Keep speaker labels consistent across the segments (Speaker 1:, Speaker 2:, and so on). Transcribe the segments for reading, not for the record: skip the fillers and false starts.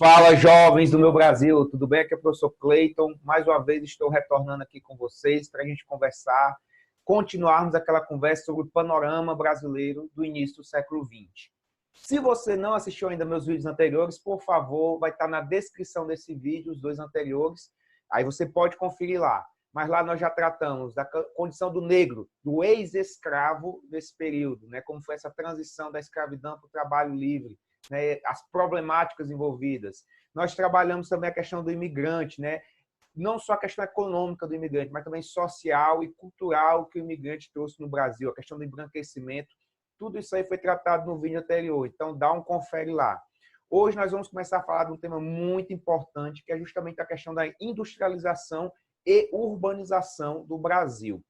Speaker 1: Fala, jovens do meu Brasil, tudo bem? Aqui é o professor Cleiton. Mais uma vez estou retornando aqui com vocês para a gente conversar, continuarmos aquela conversa sobre o panorama brasileiro do início do século XX. Se você não assistiu ainda meus vídeos anteriores, por favor, vai estar na descrição desse vídeo, os dois anteriores, aí você pode conferir lá. Mas lá nós já tratamos da condição do negro, do ex-escravo nesse período, né? Como foi essa transição da escravidão para o trabalho livre, né, as problemáticas envolvidas. Nós trabalhamos também a questão do imigrante, né? Não só a questão econômica do imigrante, mas também social e cultural que o imigrante trouxe no Brasil, a questão do embranquecimento. Tudo isso aí foi tratado no vídeo anterior, então dá um confere lá. Hoje nós vamos começar a falar de um tema muito importante, que é justamente a questão da industrialização e urbanização do Brasil.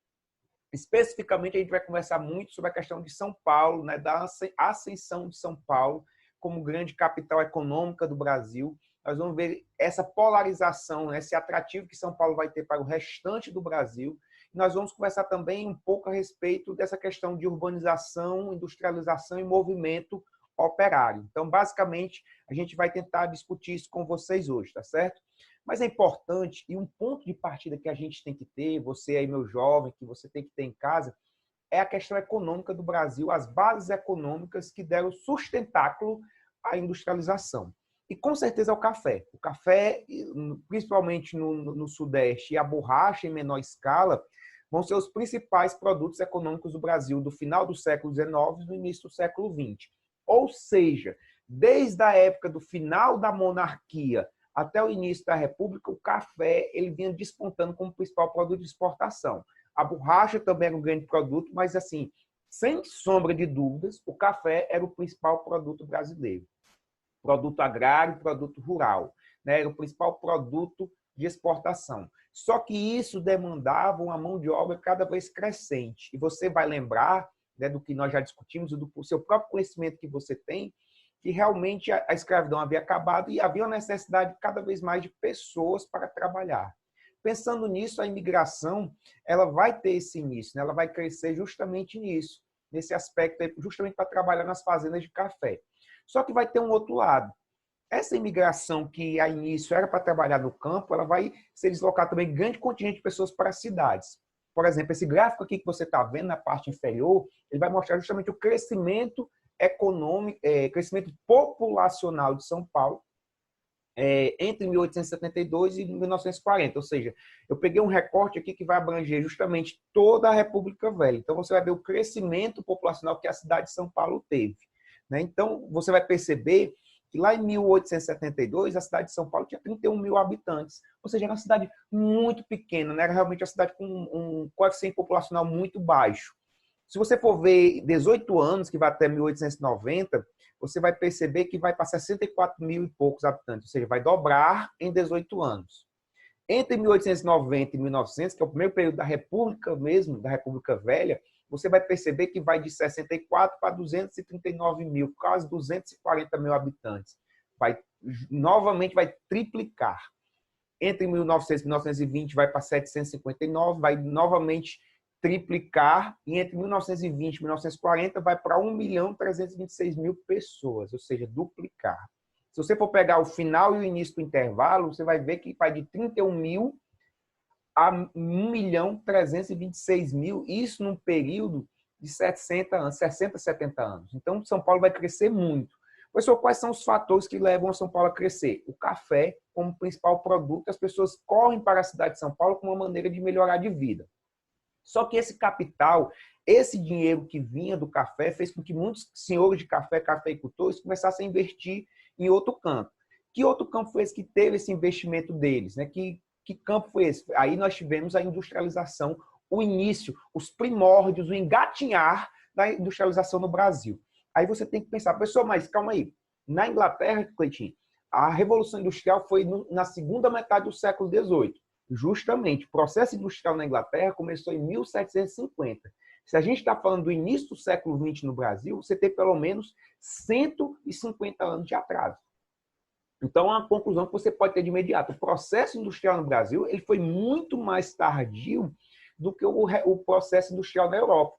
Speaker 1: Especificamente, a gente vai conversar muito sobre a questão de São Paulo, né, da ascensão de São Paulo como grande capital econômica do Brasil. Nós vamos ver essa polarização, né, esse atrativo que São Paulo vai ter para o restante do Brasil. E nós vamos conversar também um pouco a respeito dessa questão de urbanização, industrialização e movimento operário. Então, basicamente, a gente vai tentar discutir isso com vocês hoje, tá certo? Mas é importante, e um ponto de partida que a gente tem que ter, você aí, meu jovem, que você tem que ter em casa, é a questão econômica do Brasil, as bases econômicas que deram sustentáculo à industrialização. E com certeza é o café. O café, principalmente no Sudeste, e a borracha em menor escala, vão ser os principais produtos econômicos do Brasil do final do século XIX e do início do século XX. Ou seja, desde a época do final da monarquia até o início da República, o café ele vinha despontando como principal produto de exportação. A borracha também era um grande produto, mas, assim, sem sombra de dúvidas, o café era o principal produto brasileiro. Produto agrário, produto rural, né? Era o principal produto de exportação. Só que isso demandava uma mão de obra cada vez crescente. E você vai lembrar, né, do que nós já discutimos, do seu próprio conhecimento que você tem, que realmente a escravidão havia acabado e havia uma necessidade cada vez mais de pessoas para trabalhar. Pensando nisso, a imigração ela vai ter esse início, né? Ela vai crescer justamente nisso, nesse aspecto, justamente para trabalhar nas fazendas de café. Só que vai ter um outro lado. Essa imigração que a início era para trabalhar no campo, ela vai se deslocar também grande contingente de pessoas para as cidades. Por exemplo, esse gráfico aqui que você está vendo na parte inferior, ele vai mostrar justamente o crescimento econômico, crescimento populacional de São Paulo entre 1872 e 1940. Ou seja, eu peguei um recorte aqui que vai abranger justamente toda a República Velha. Então, você vai ver o crescimento populacional que a cidade de São Paulo teve, né? Então, você vai perceber que lá em 1872, a cidade de São Paulo tinha 31 mil habitantes. Ou seja, era uma cidade muito pequena, né? Era realmente uma cidade com um coeficiente populacional muito baixo. Se você for ver 18 anos, que vai até 1890, você vai perceber que vai para 64 mil e poucos habitantes, ou seja, vai dobrar em 18 anos. Entre 1890 e 1900, que é o primeiro período da República mesmo, da República Velha, você vai perceber que vai de 64 para 239 mil, quase 240 mil habitantes. Novamente vai triplicar. Entre 1900 e 1920 vai para 759, vai novamente triplicar, e entre 1920 e 1940 vai para 1.326.000 pessoas, ou seja, duplicar. Se você for pegar o final e o início do intervalo, você vai ver que vai de 31 mil a 1.326.000, isso num período de 60 anos, 60, 70 anos. Então, São Paulo vai crescer muito. Professor, quais são os fatores que levam a São Paulo a crescer? O café como principal produto, as pessoas correm para a cidade de São Paulo como uma maneira de melhorar de vida. Só que esse capital, esse dinheiro que vinha do café, fez com que muitos senhores de café, cafeicultores, começassem a investir em outro campo. Que outro campo foi esse que teve esse investimento deles, né? Que campo foi esse? Aí nós tivemos a industrialização, o início, os primórdios, o engatinhar da industrialização no Brasil. Aí você tem que pensar, pessoal, mas calma aí, na Inglaterra, Cleitinho, a Revolução Industrial foi na segunda metade do século XVIII. Justamente, o processo industrial na Inglaterra começou em 1750. Se a gente está falando do início do século XX no Brasil, você tem pelo menos 150 anos de atraso. Então, é uma conclusão que você pode ter de imediato. O processo industrial no Brasil ele foi muito mais tardio do que o processo industrial na Europa.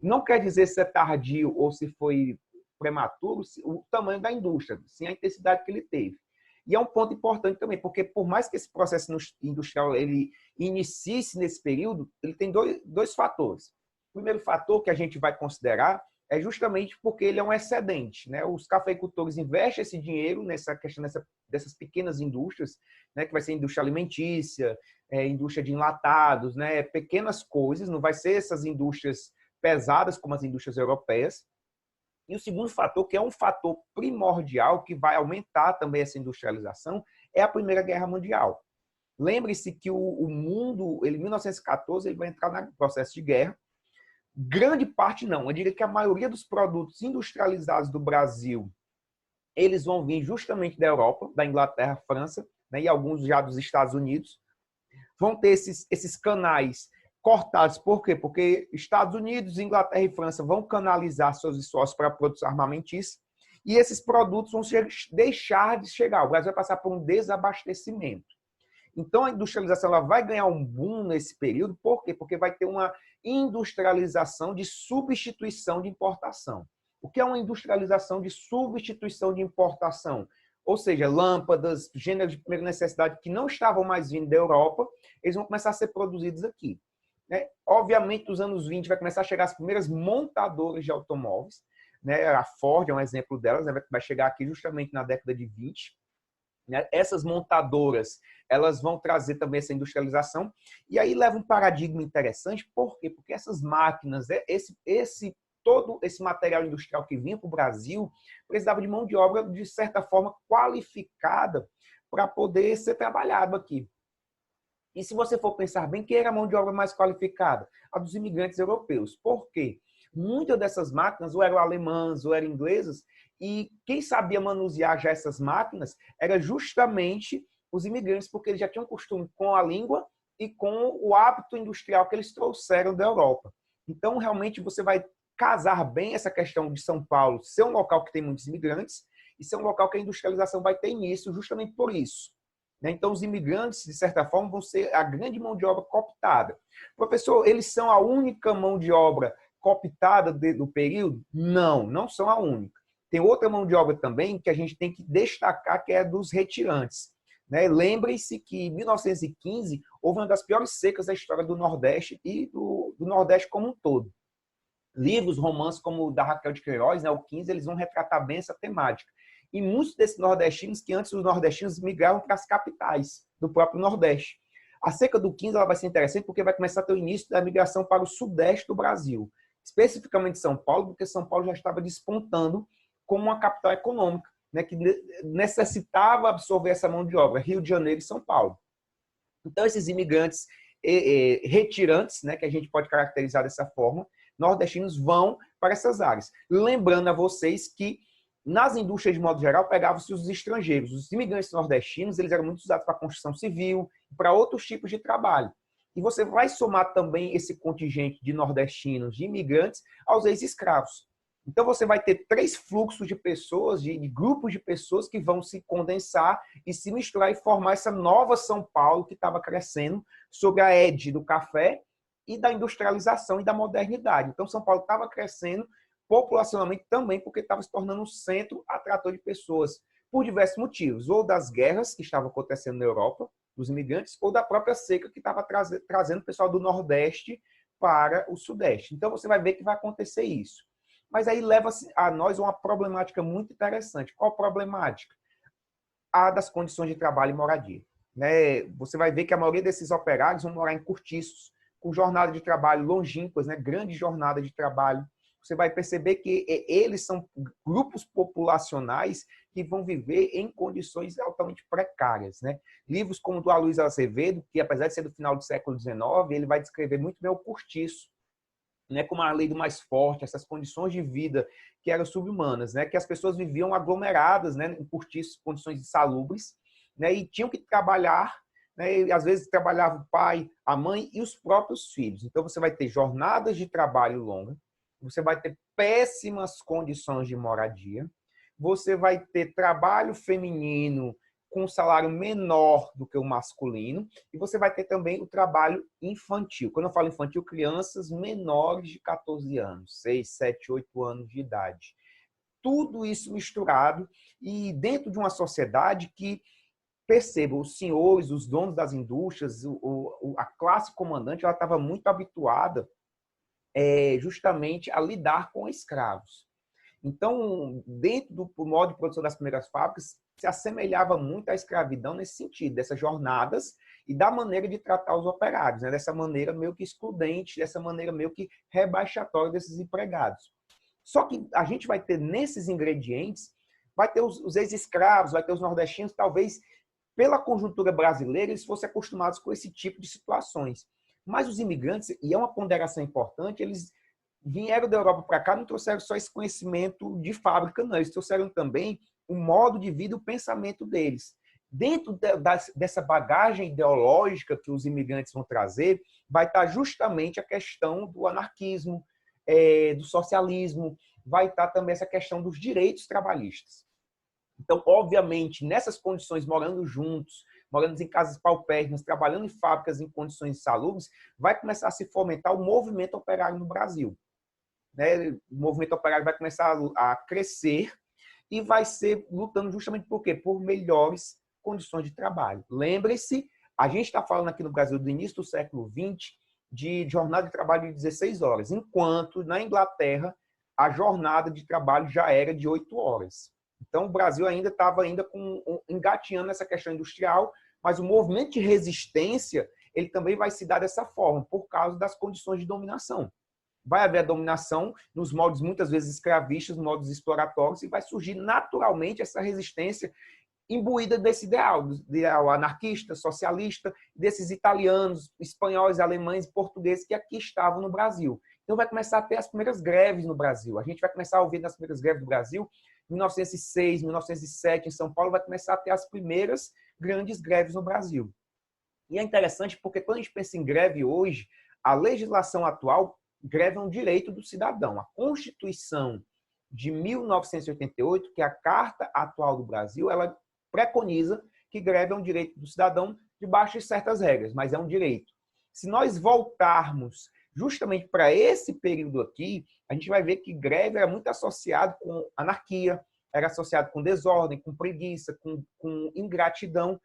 Speaker 1: Não quer dizer se é tardio ou se foi prematuro o tamanho da indústria, sim a intensidade que ele teve. E é um ponto importante também, porque por mais que esse processo industrial ele inicie-se nesse período, ele tem dois fatores. O primeiro fator que a gente vai considerar é justamente porque ele é um excedente, né? Os cafeicultores investem esse dinheiro nessa questão dessas pequenas indústrias, né? Que vai ser indústria alimentícia, indústria de enlatados, né? Pequenas coisas, não vai ser essas indústrias pesadas como as indústrias europeias. E o segundo fator, que é um fator primordial, que vai aumentar também essa industrialização, é a Primeira Guerra Mundial. Lembre-se que o mundo, em 1914, ele vai entrar no processo de guerra. Grande parte não, eu diria que a maioria dos produtos industrializados do Brasil, eles vão vir justamente da Europa, da Inglaterra, França, né, e alguns já dos Estados Unidos. Vão ter esses canais cortados. Por quê? Porque Estados Unidos, Inglaterra e França vão canalizar seus esforços para a produção armamentícia e esses produtos vão deixar de chegar. O Brasil vai passar por um desabastecimento. Então, a industrialização ela vai ganhar um boom nesse período. Por quê? Porque vai ter uma industrialização de substituição de importação. O que é uma industrialização de substituição de importação? Ou seja, lâmpadas, gêneros de primeira necessidade que não estavam mais vindo da Europa, eles vão começar a ser produzidos aqui. Né? Obviamente, nos anos 20 vai começar a chegar as primeiras montadoras de automóveis. Né? A Ford é um exemplo delas, né? Vai chegar aqui justamente na década de 20. Né? Essas montadoras elas vão trazer também essa industrialização. E aí leva um paradigma interessante. Por quê? Porque essas máquinas, todo esse material industrial que vinha para o Brasil precisava de mão de obra, de certa forma, qualificada para poder ser trabalhado aqui. E se você for pensar bem, quem era a mão de obra mais qualificada? A dos imigrantes europeus. Por quê? Muitas dessas máquinas ou eram alemãs ou eram inglesas, e quem sabia manusear já essas máquinas era justamente os imigrantes, porque eles já tinham costume com a língua e com o hábito industrial que eles trouxeram da Europa. Então, realmente, você vai casar bem essa questão de São Paulo ser um local que tem muitos imigrantes e ser um local que a industrialização vai ter início justamente por isso. Então, os imigrantes, de certa forma, vão ser a grande mão de obra cooptada. Professor, eles são a única mão de obra cooptada do período? Não, não são a única. Tem outra mão de obra também que a gente tem que destacar, que é a dos retirantes. Lembrem-se que em 1915 houve uma das piores secas da história do Nordeste e do Nordeste como um todo. Livros, romances como o da Raquel de Queiroz, o 15, eles vão retratar bem essa temática. E muitos desses nordestinos, que antes os nordestinos migravam para as capitais do próprio Nordeste. A seca do 15 ela vai ser interessante porque vai começar a ter o início da migração para o Sudeste do Brasil, especificamente São Paulo, porque São Paulo já estava despontando como uma capital econômica, que necessitava absorver essa mão de obra, Rio de Janeiro e São Paulo. Então, esses imigrantes retirantes, que a gente pode caracterizar dessa forma, nordestinos vão para essas áreas. Lembrando a vocês que nas indústrias, de modo geral, pegavam-se os estrangeiros. Os imigrantes nordestinos eles eram muito usados para a construção civil, para outros tipos de trabalho. E você vai somar também esse contingente de nordestinos, de imigrantes, aos ex-escravos. Então, você vai ter 3 fluxos de pessoas, de grupos de pessoas que vão se condensar e se misturar e formar essa nova São Paulo que estava crescendo sobre a égide do café e da industrialização e da modernidade. Então, São Paulo estava crescendo populacionalmente também porque estava se tornando um centro atrator de pessoas, por diversos motivos, ou das guerras que estavam acontecendo na Europa, dos imigrantes, ou da própria seca que estava trazendo o pessoal do Nordeste para o Sudeste. Então, você vai ver que vai acontecer isso. Mas aí leva a nós uma problemática muito interessante. Qual problemática? A das condições de trabalho e moradia. Você vai ver que a maioria desses operários vão morar em cortiços, com jornada de trabalho longínquas, grande jornada de trabalho. Você vai perceber que eles são grupos populacionais que vão viver em condições altamente precárias. Livros como o do Aloysio Azevedo, que apesar de ser do final do século XIX, ele vai descrever muito bem o cortiço, como a lei do mais forte, essas condições de vida que eram subhumanas, que as pessoas viviam aglomeradas, em cortiços, condições insalubres, e tinham que trabalhar, e às vezes trabalhava o pai, a mãe e os próprios filhos. Então você vai ter jornadas de trabalho longas, você vai ter péssimas condições de moradia, você vai ter trabalho feminino com um salário menor do que o masculino, e você vai ter também o trabalho infantil. Quando eu falo infantil, crianças menores de 14 anos, 6, 7, 8 anos de idade. tudo isso misturado e dentro de uma sociedade que, perceba, os senhores, os donos das indústrias, a classe comandante, ela estava muito habituada justamente a lidar com escravos. Então, dentro do modo de produção das primeiras fábricas, se assemelhava muito à escravidão nesse sentido, dessas jornadas e da maneira de tratar os operários, né? Dessa maneira meio que excludente, dessa maneira meio que rebaixatória desses empregados. Só que a gente vai ter nesses ingredientes, vai ter os ex-escravos, vai ter os nordestinos, talvez pela conjuntura brasileira, eles fossem acostumados com esse tipo de situações. Mas os imigrantes, e é uma ponderação importante, eles vieram da Europa para cá, não trouxeram só esse conhecimento de fábrica, não. Eles trouxeram também o modo de vida, o pensamento deles. Dentro dessa bagagem ideológica que os imigrantes vão trazer, vai estar justamente a questão do anarquismo, do socialismo, vai estar também essa questão dos direitos trabalhistas. Então, obviamente, nessas condições, morando juntos, morando em casas paupérrimas, trabalhando em fábricas em condições insalubres, vai começar a se fomentar o movimento operário no Brasil. Né? O movimento operário vai começar a crescer e vai ser lutando justamente por quê? Por melhores condições de trabalho. Lembre-se, a gente está falando aqui no Brasil do início do século XX de jornada de trabalho de 16 horas, enquanto na Inglaterra a jornada de trabalho já era de 8 horas. Então, o Brasil ainda estava engatinhando essa questão industrial, mas o movimento de resistência ele também vai se dar dessa forma, por causa das condições de dominação. Vai haver a dominação nos modos, muitas vezes, escravistas, nos modos exploratórios, e vai surgir naturalmente essa resistência imbuída desse ideal anarquista, socialista, desses italianos, espanhóis, alemães e portugueses que aqui estavam no Brasil. Então, vai começar a ter as primeiras greves no Brasil. A gente vai começar a ouvir nas primeiras greves do Brasil, 1906, 1907, em São Paulo, vai começar a ter as primeiras grandes greves no Brasil. E é interessante porque quando a gente pensa em greve hoje, a legislação atual, greve é um direito do cidadão. A Constituição de 1988, que é a Carta Atual do Brasil, ela preconiza que greve é um direito do cidadão debaixo de certas regras, mas é um direito. Se nós voltarmos justamente para esse período aqui, a gente vai ver que greve era muito associado com anarquia, era associado com desordem, com preguiça, com ingratidão.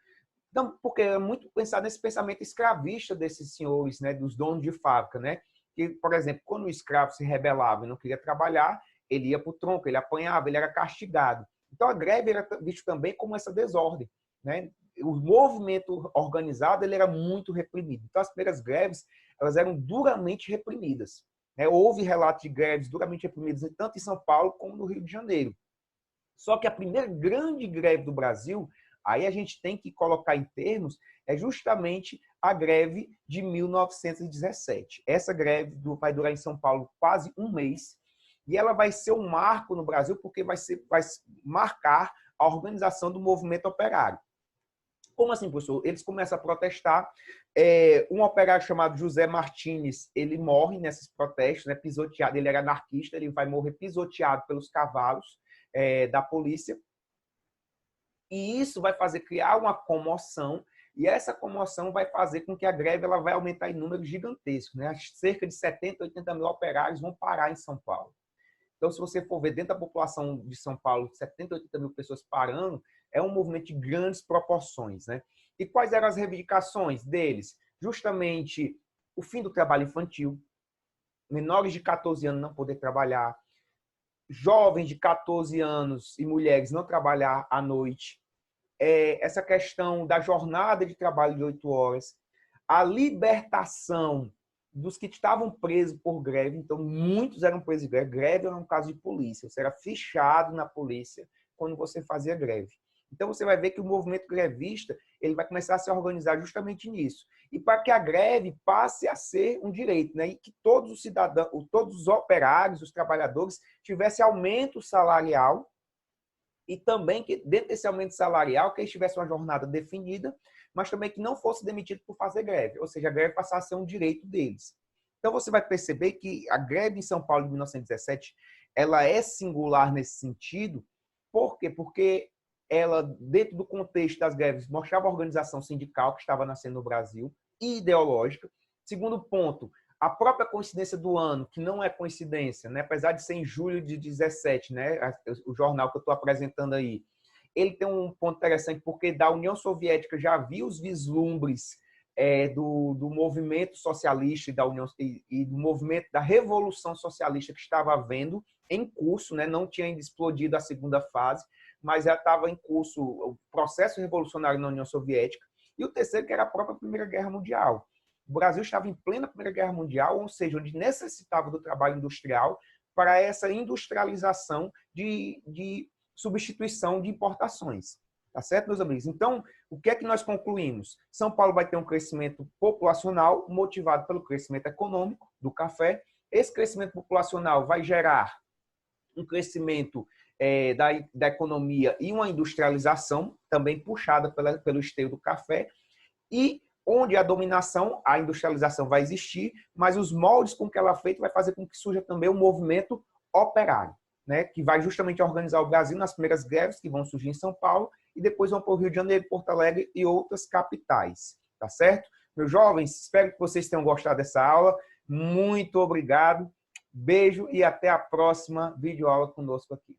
Speaker 1: Então, porque é muito pensado nesse pensamento escravista desses senhores, né, dos donos de fábrica, né? Que, por exemplo, quando o escravo se rebelava e não queria trabalhar, ele ia para o tronco, ele apanhava, ele era castigado. Então, a greve era vista também como essa desordem, né? O movimento organizado ele era muito reprimido. Então, as primeiras greves elas eram duramente reprimidas. Né? Houve relatos de greves duramente reprimidas tanto em São Paulo como no Rio de Janeiro. Só que a primeira grande greve do Brasil, aí a gente tem que colocar em termos, é justamente a greve de 1917. Essa greve vai durar em São Paulo quase um mês e ela vai ser um marco no Brasil porque vai marcar a organização do movimento operário. Como assim, professor? Eles começam a protestar. Um operário chamado José Martins, ele morre nesses protestos, né, pisoteado. Ele era anarquista, ele vai morrer pisoteado pelos cavalos da polícia. E isso vai fazer criar uma comoção, e essa comoção vai fazer com que a greve ela vai aumentar em números gigantescos. Né? Cerca de 70, 80 mil operários vão parar em São Paulo. Então, se você for ver dentro da população de São Paulo, 70, 80 mil pessoas parando, é um movimento de grandes proporções. Né? E quais eram as reivindicações deles? Justamente o fim do trabalho infantil, menores de 14 anos não poder trabalhar, jovens de 14 anos e mulheres não trabalhar à noite, essa questão da jornada de trabalho de 8 horas, a libertação dos que estavam presos por greve, então muitos eram presos de greve. Greve era um caso de polícia, você era fichado na polícia quando você fazia greve. Então você vai ver que o movimento grevista ele vai começar a se organizar justamente nisso. E para que a greve passe a ser um direito, né? E que todos os cidadãos, todos os operários, os trabalhadores tivessem aumento salarial e também que dentro desse aumento salarial que eles tivessem uma jornada definida, mas também que não fosse demitido por fazer greve, ou seja, a greve passasse a ser um direito deles. Então você vai perceber que a greve em São Paulo de 1917 ela é singular nesse sentido. Por quê? Porque ela, dentro do contexto das greves, mostrava a organização sindical que estava nascendo no Brasil e ideológica. Segundo ponto, A própria coincidência do ano, que não é coincidência, né? Apesar de ser em julho de 17, né? O jornal que eu estou apresentando aí, ele tem um ponto interessante, porque da União Soviética já havia os vislumbres do movimento socialista e do movimento da Revolução Socialista que estava havendo em curso, né? Não tinha ainda explodido a segunda fase, mas já estava em curso o processo revolucionário na União Soviética. E o terceiro, que era a própria Primeira Guerra Mundial. O Brasil estava em plena Primeira Guerra Mundial, ou seja, onde necessitava do trabalho industrial para essa industrialização de substituição de importações. Tá certo, meus amigos? Então, o que é que nós concluímos? São Paulo vai ter um crescimento populacional motivado pelo crescimento econômico do café. Esse crescimento populacional vai gerar um crescimento da economia e uma industrialização também puxada pelo esteio do café, e onde a dominação, a industrialização vai existir, mas os moldes com que ela é feita vai fazer com que surja também um movimento operário, né, que vai justamente organizar o Brasil nas primeiras greves que vão surgir em São Paulo e depois vão para o Rio de Janeiro, Porto Alegre e outras capitais, tá certo? Meus jovens, espero que vocês tenham gostado dessa aula. Muito obrigado, beijo e até a próxima videoaula conosco aqui.